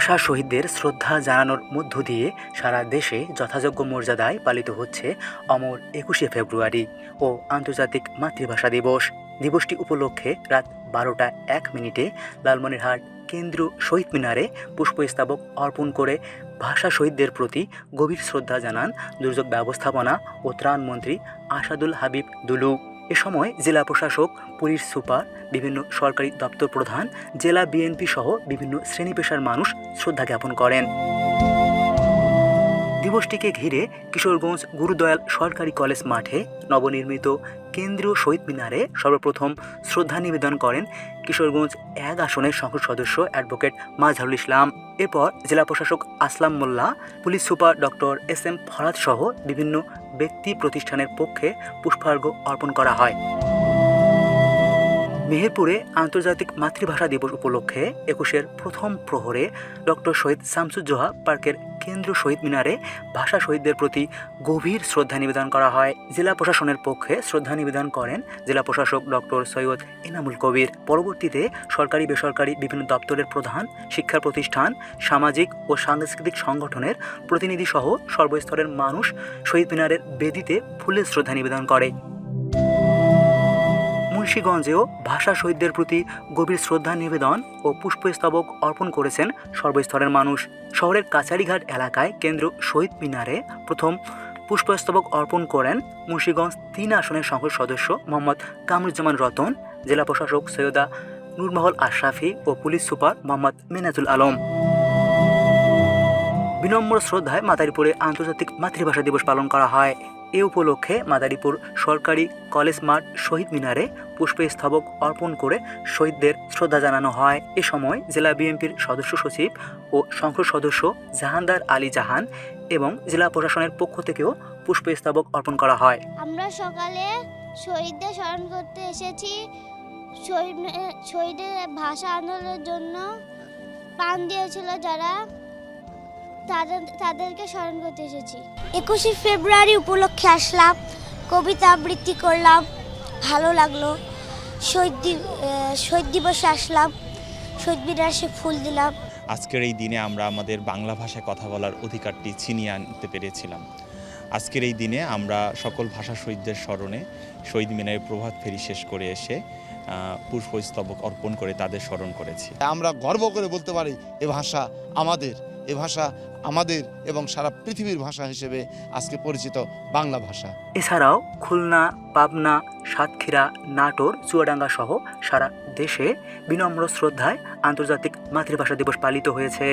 ভাষা শহীদদের শ্রদ্ধা জানানোর মধ্য দিয়ে সারা দেশে যথাযোগ্য মর্যাদায় পালিত হচ্ছে অমর ২১শে ফেব্রুয়ারি ও আন্তর্জাতিক মাতৃভাষা দিবস। দিবসটি উপলক্ষে রাত ১২টা ১ মিনিটে লালমনিরহাট কেন্দ্রীয় শহীদ মিনারে পুষ্পস্তবক অর্পণ করে ভাষা শহীদদের প্রতি গভীর শ্রদ্ধা জানান দুর্যোগ ব্যবস্থাপনা ও ত্রাণমন্ত্রী আসাদুল হাবিব দুলু। এ সময় জেলা প্রশাসক, পুলিশ সুপার, বিভিন্ন সরকারি দপ্তর প্রধান, জেলা বিএনপি সহ বিভিন্ন শ্রেণী পেশার মানুষ শ্রদ্ধা জ্ঞাপন করেন। দিবসটিকে ঘিরে কিশোরগঞ্জ গুরুদয়াল সরকারি কলেজ মাঠে নবনির্মিত কেন্দ্রীয় শহীদ মিনারে সর্বপ্রথম শ্রদ্ধা নিবেদন করেন কিশোরগঞ্জ ১ আসনের সংসদ সদস্য অ্যাডভোকেট মাজহারুল ইসলাম। এরপর জেলা প্রশাসক Aslam Molla, police super doctor S M. Farhad সহ বিভিন্ন ব্যক্তি প্রতিষ্ঠানের পক্ষে পুষ্পার্ঘ্য অর্পণ করা হয়। মেহেরপুরে আন্তর্জাতিক মাতৃভাষা দিবস উপলক্ষে ২১-এর প্রথম প্রহরে ডক্টর শহীদ শামসুজ্জোহা পার্কের কেন্দ্রীয় শহীদ মিনারে ভাষা শহীদদের প্রতি গভীর শ্রদ্ধা নিবেদন করা হয়। জেলা প্রশাসনের পক্ষে শ্রদ্ধা নিবেদন করেন জেলা প্রশাসক ডক্টর সৈয়দ এনামুল কবির। পরবর্তীতে সরকারি বেসরকারি বিভিন্ন দপ্তরের প্রধান, শিক্ষা প্রতিষ্ঠান, সামাজিক ও সাংস্কৃতিক সংগঠনের প্রতিনিধি সহ সর্বস্তরের মানুষ শহীদ মিনারের বেদিতে ফুলের শ্রদ্ধা নিবেদন করে। মুন্সিগঞ্জেও ভাষা শহীদদের প্রতি গভীর শ্রদ্ধা নিবেদন ও পুষ্পস্তবক অর্পণ করেছেন সর্বস্তরের মানুষ। শহরের কাছারিঘাট এলাকায় কেন্দ্রীয় শহীদ মিনারে প্রথম পুষ্পস্তবক অর্পণ করেন মুন্সিগঞ্জ ৩ আসনের সংসদ সদস্য মোহাম্মদ কামরুজ্জামান রতন, জেলা প্রশাসক সৈয়দা নূরমহল আশরাফি ও পুলিশ সুপার মোহাম্মদ মিনাজুল আলম। বিনম্র শ্রদ্ধায় মাদারীপুরে আন্তর্জাতিক মাতৃভাষা দিবস পালন করা হয়। এ উপলক্ষে মাদারীপুর সরকারি কলেজ মাঠ শহীদ মিনারে পুষ্পস্তবক অর্পণ করে শহীদদের শ্রদ্ধা জানানো হয়। এ সময় জেলা বিএনপির সদস্য সচিব ও সংসদ সদস্য জাহানদার আলী জাহান এবং জেলা প্রশাসনের পক্ষ থেকেও পুষ্পস্তবক অর্পণ করা হয়। আমরা সকালে শহীদদের স্মরণ করতে এসেছি। শহীদের ভাষা আন্দোলনের জন্য প্রাণ দিয়েছিল যারা, তাদেরকে স্মরণ করতে এসেছি। 21শে ফেব্রুয়ারি উপলক্ষে আসলাম, কবিতা আবৃত্তি করলাম, ভালো লাগলো। শহীদ দিবসে আসলাম, শহীদ মিনারে ফুল দিলাম। আজকের এই দিনে আমরা আমাদের বাংলা ভাষায় কথা বলার অধিকারটি ছিনিয়ে আনতে পেরেছিলাম। আজকের এই দিনে আমরা সকল ভাষা শহীদদের স্মরণে শহীদ মিনারে প্রভাত ফেরি শেষ করে এসে পুষ্পস্তবক অর্পণ করে তাদের স্মরণ করেছি। আমরা গর্ব করে বলতে পারি এ ভাষা আমাদের, এ ভাষা আমাদের এবং সারা পৃথিবীর ভাষা হিসেবে আজকে পরিচিত বাংলা ভাষা। এছাড়াও খুলনা, পাবনা, সাতক্ষীরা, নাটোর, চুয়াডাঙ্গা সহ সারা দেশে বিনম্র শ্রদ্ধায় আন্তর্জাতিক মাতৃভাষা দিবস পালিত হয়েছে।